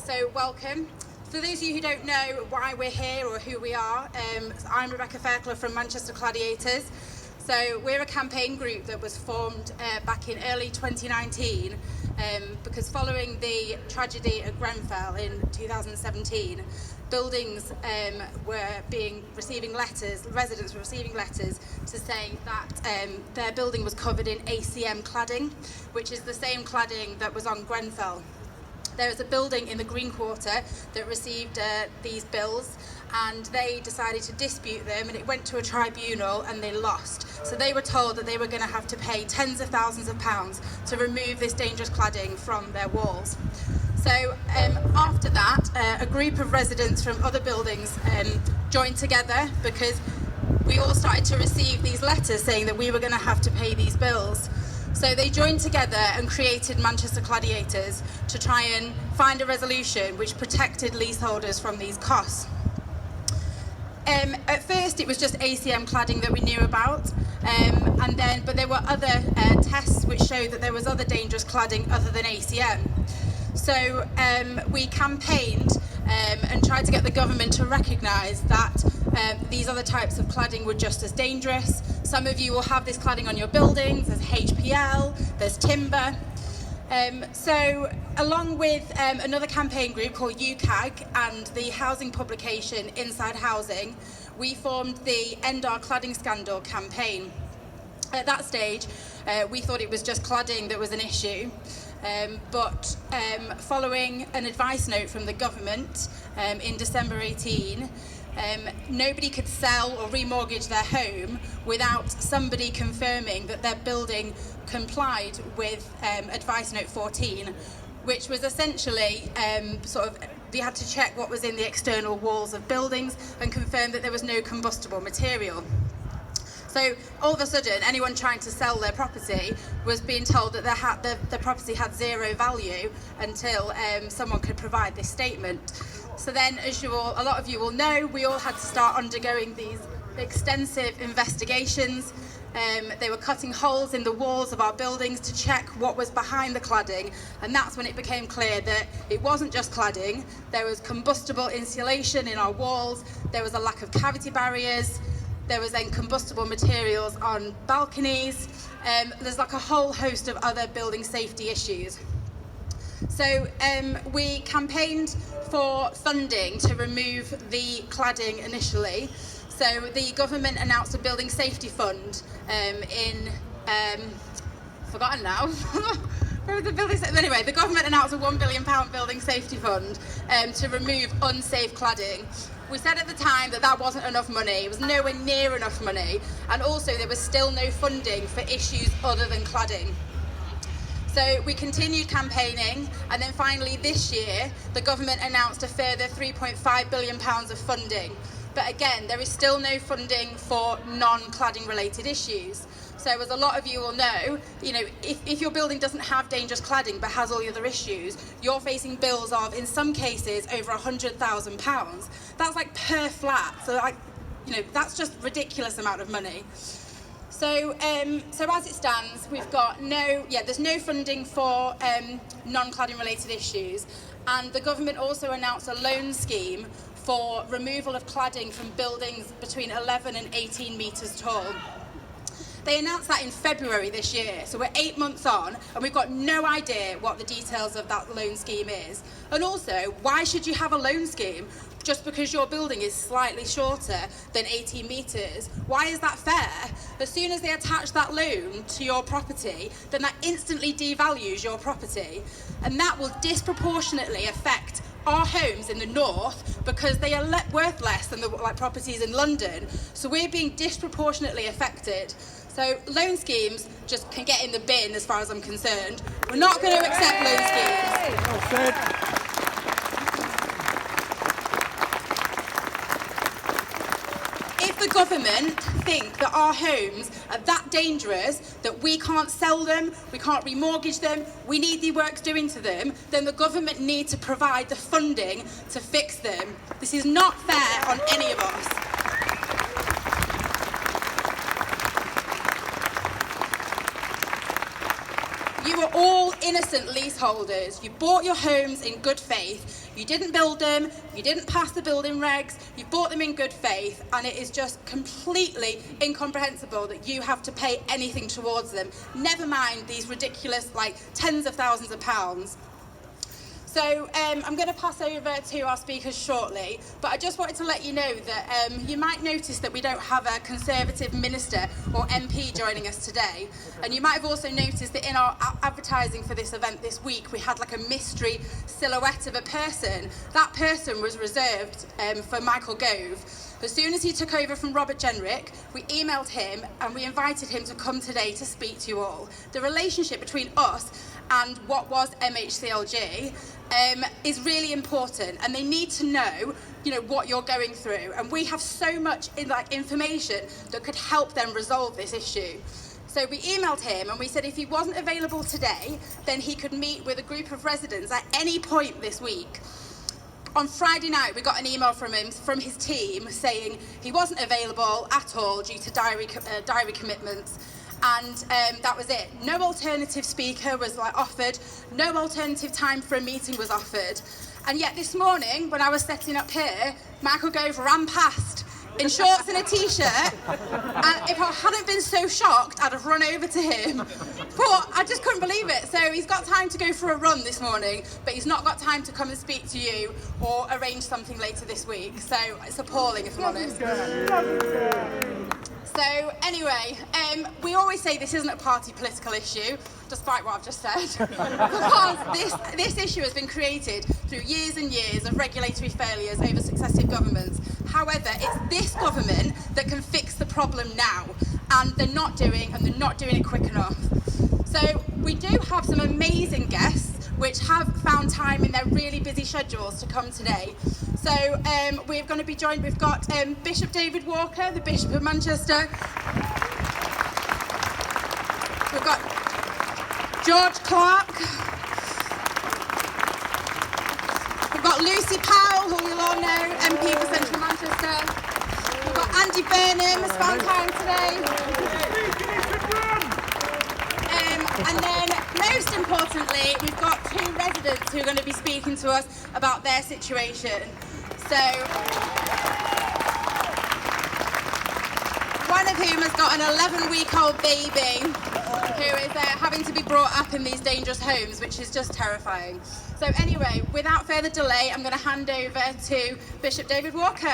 So welcome. For those of you who don't know why we're here or who we are, I'm Rebecca Fairclough from Manchester Cladiators. So we're a campaign group that was formed back in early 2019 because following the tragedy at Grenfell in 2017, buildings residents were receiving letters to say that their building was covered in ACM cladding, which is the same cladding that was on Grenfell. There was a building in the Green Quarter that received these bills, and they decided to dispute them, and it went to a tribunal and they lost. So they were told that they were going to have to pay tens of thousands of pounds to remove this dangerous cladding from their walls. So after that, a group of residents from other buildings joined together because we all started to receive these letters saying that we were going to have to pay these bills. So they joined together and created Manchester Cladiators to try and find a resolution which protected leaseholders from these costs. At first it was just ACM cladding that we knew about, but there were other tests which showed that there was other dangerous cladding other than ACM. So we campaigned and tried to get the government to recognise that these other types of cladding were just as dangerous. Some of you will have this cladding on your buildings. There's HPL, there's timber. So along with another campaign group called UCAG and the housing publication Inside Housing, we formed the End Our Cladding Scandal campaign. At that stage, we thought it was just cladding that was an issue. But following an advice note from the government in December 18, nobody could sell or remortgage their home without somebody confirming that their building complied with advice note 14, which was essentially they had to check what was in the external walls of buildings and confirm that there was no combustible material. So all of a sudden, anyone trying to sell their property was being told that the property had zero value until someone could provide this statement. So then, as a lot of you will know, we all had to start undergoing these extensive investigations. They were cutting holes in the walls of our buildings to check what was behind the cladding, and that's when it became clear that it wasn't just cladding. There was combustible insulation in our walls, there was a lack of cavity barriers, there was then combustible materials on balconies. There's like a whole host of other building safety issues. So we campaigned for funding to remove the cladding initially. So the government announced a building safety fund forgotten now. Anyway, the government announced a £1 billion building safety fund to remove unsafe cladding. We said at the time that wasn't enough money, it was nowhere near enough money, and also there was still no funding for issues other than cladding. So we continued campaigning, and then finally this year, the government announced a further £3.5 billion of funding. But again, there is still no funding for non-cladding related issues. So as a lot of you will know, if your building doesn't have dangerous cladding but has all the other issues, you're facing bills of, in some cases, over £100,000. That's like per flat. So that's just a ridiculous amount of money. So as it stands, we've got there's no funding for non-cladding related issues. And the government also announced a loan scheme for removal of cladding from buildings between 11 and 18 metres tall. They announced that in February this year, so we're 8 months on, and we've got no idea what the details of that loan scheme is. And also, why should you have a loan scheme just because your building is slightly shorter than 18 metres? Why is that fair? As soon as they attach that loan to your property, then that instantly devalues your property, and that will disproportionately affect our homes in the north because they are worth less than the properties in London. So we're being disproportionately affected. So loan schemes just can get in the bin as far as I'm concerned. We're not going to accept loan schemes. Well said. If the government think that our homes are that dangerous that we can't sell them, we can't remortgage them, we need the works doing to them, then the government need to provide the funding to fix them. This is not fair on any of us. You are all innocent leaseholders. You bought your homes in good faith. You didn't build them, you didn't pass the building regs, you bought them in good faith, and it is just completely incomprehensible that you have to pay anything towards them. Never mind these ridiculous, like, tens of thousands of pounds. So I'm going to pass over to our speakers shortly, but I just wanted to let you know that you might notice that we don't have a Conservative minister or MP joining us today. And you might have also noticed that in our advertising for this event this week, we had like a mystery silhouette of a person. That person was reserved for Michael Gove. As soon as he took over from Robert Jenrick, we emailed him and we invited him to come today to speak to you all. The relationship between us and what was MHCLG is really important, and they need to know, what you're going through. And we have so much information that could help them resolve this issue. So we emailed him and we said if he wasn't available today, then he could meet with a group of residents at any point this week. On Friday night, we got an email from him, from his team, saying he wasn't available at all due to diary commitments. And that was it. No alternative speaker was offered. No alternative time for a meeting was offered. And yet this morning, when I was setting up here, Michael Gove ran past in shorts and a t-shirt. And if I hadn't been so shocked, I'd have run over to him. But I just couldn't believe it. So he's got time to go for a run this morning, but he's not got time to come and speak to you or arrange something later this week. So it's appalling, if I'm honest. So anyway, we always say this isn't a party political issue, despite what I've just said, because this issue has been created through years and years of regulatory failures over successive governments. However, it's this government that can fix the problem now, and they're not doing it quick enough. So we do have some amazing guests which have found time in their really busy schedules to come today. So we're going to be joined, we've got Bishop David Walker, the Bishop of Manchester. We've got George Clark. We've got Lucy Powell, who you'll all know, MP for Central Manchester. We've got Andy Burnham, has found time today. And then, most importantly, we've got two residents who are going to be speaking to us about their situation. So, one of whom has got an 11-week-old baby who is having to be brought up in these dangerous homes, which is just terrifying. So anyway, without further delay, I'm going to hand over to Bishop David Walker.